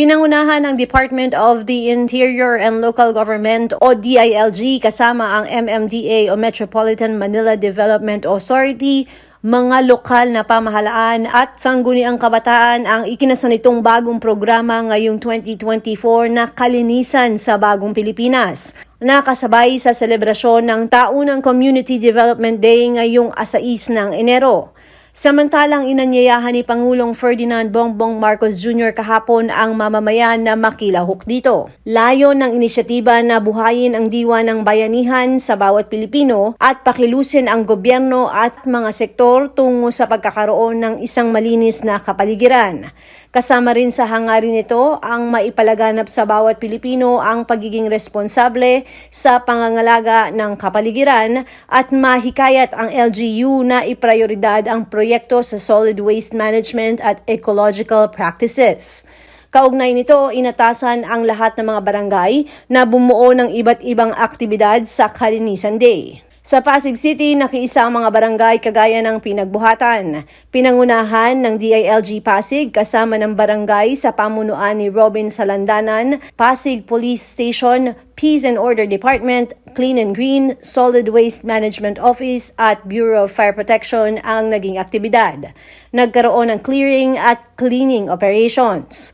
Pinangunahan ng Department of the Interior and Local Government o DILG kasama ang MMDA o Metropolitan Manila Development Authority, mga lokal na pamahalaan at sangguniang kabataan ang ikinasa nitong bagong programa ngayong 2024 na Kalinisan sa Bagong Pilipinas. Nakasabay sa selebrasyon ng taunang Community Development Day ngayong 6 ng Enero. Samantalang inanyayahan ni Pangulong Ferdinand Bongbong Marcos Jr. kahapon ang mamamayan na makilahok dito. Layon ng inisyatiba na buhayin ang diwa ng bayanihan sa bawat Pilipino at pakilusin ang gobyerno at mga sektor tungo sa pagkakaroon ng isang malinis na kapaligiran. Kasama rin sa hangarin nito ang maipalaganap sa bawat Pilipino ang pagiging responsable sa pangangalaga ng kapaligiran at mahikayat ang LGU na iprioridad ang proyekto sa solid waste management at ecological practices. Kaugnay nito, inatasan ang lahat ng mga barangay na bumuo ng iba't ibang aktibidad sa Kalinisan Day. Sa Pasig City, nakiisa ang mga barangay kagaya ng Pinagbuhatan. Pinangunahan ng DILG Pasig kasama ng barangay sa pamunuan ni Robin Salandanan, Pasig Police Station, Peace and Order Department, Clean and Green, Solid Waste Management Office at Bureau of Fire Protection ang naging aktibidad. Nagkaroon ng clearing at cleaning operations.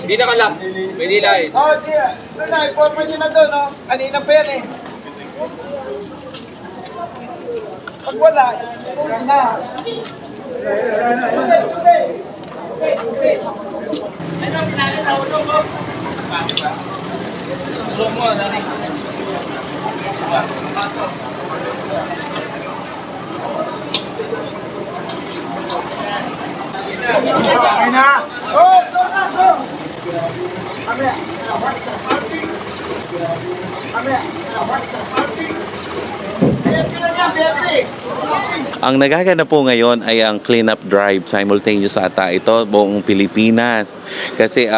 Hindi nakalap. Pwede light. Di. Doon na, iporma nyo na doon, Kanina pa yan, Pag wala, na. Ano sinabi na ulo mo? Ulo mo, dali. Okay na. Oh, doon na, doon. Kami. Ang nagaganap po ngayon ay ang cleanup drive. Simultaneous ata ito buong Pilipinas. Kasi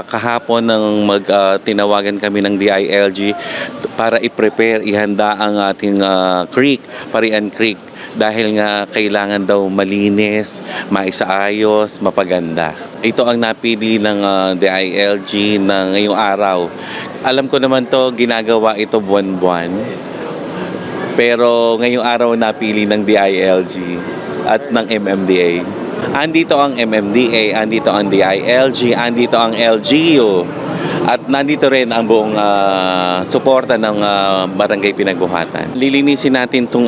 kahapon nang tinawagan kami ng DILG para i-prepare, ihanda ang ating creek, Parian Creek. Dahil nga kailangan daw malinis, maisaayos, mapaganda. Ito ang napili ng DILG na ngayong araw. Alam ko naman to, ginagawa ito buwan-buwan. Pero ngayong araw napili ng DILG at ng MMDA. Andito ang MMDA, andito ang DILG, andito ang LGU. At nandito rin ang buong suporta ng Barangay Pinagbuhatan. Lilinisin natin itong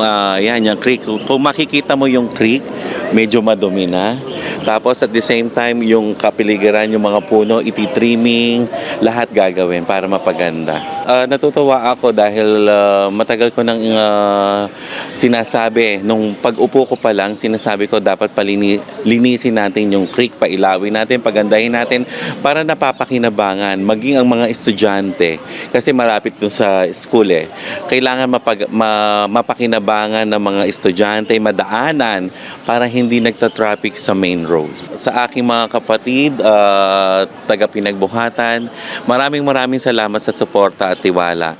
yung creek. Kung makikita mo yung creek, medyo madumi na. Tapos at the same time, yung kapiligiran, yung mga puno, iti-trimming, lahat gagawin para mapaganda. Natutuwa ako dahil matagal ko nang sinasabi, nung pag-upo ko pa lang, sinasabi ko dapat linisin natin yung creek, pailawin natin, pagandahin natin para napapakinabangan, maging ang mga estudyante. Kasi malapit dun sa school Kailangan mapakinabangan ng mga estudyante, madaanan para hindi nagta-traffic sa main road. Sa aking mga kapatid, taga Pinagbuhatan, maraming salamat sa suporta at tiwala.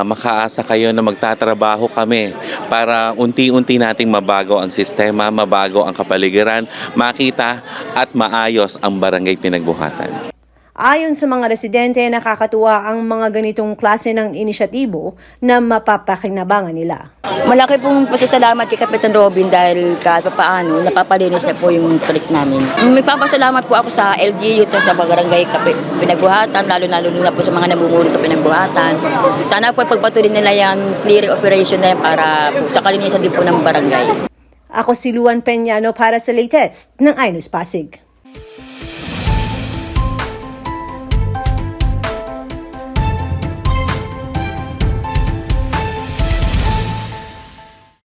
Makaasa kayo na magtatrabaho kami para unti-unti nating mabago ang sistema, mabago ang kapaligiran, makita at maayos ang Barangay Pinagbuhatan. Ayon sa mga residente, nakakatuwa ang mga ganitong klase ng inisyatibo na mapapakinabangan nila. Malaki pong pasasalamat kay Kapitan Robin dahil kahit paano napapalinis na po yung creek namin. Magpapasalamat po ako sa LGU at sa Barangay Pinagbuhatan, lalo na po sa mga namumuno sa Pinagbuhatan. Sana po pagpatuloy nila yung clearing operation na yan para sa kalinisan din po ng barangay. Ako si Luan Peñano para sa latest ng iNews Pasig.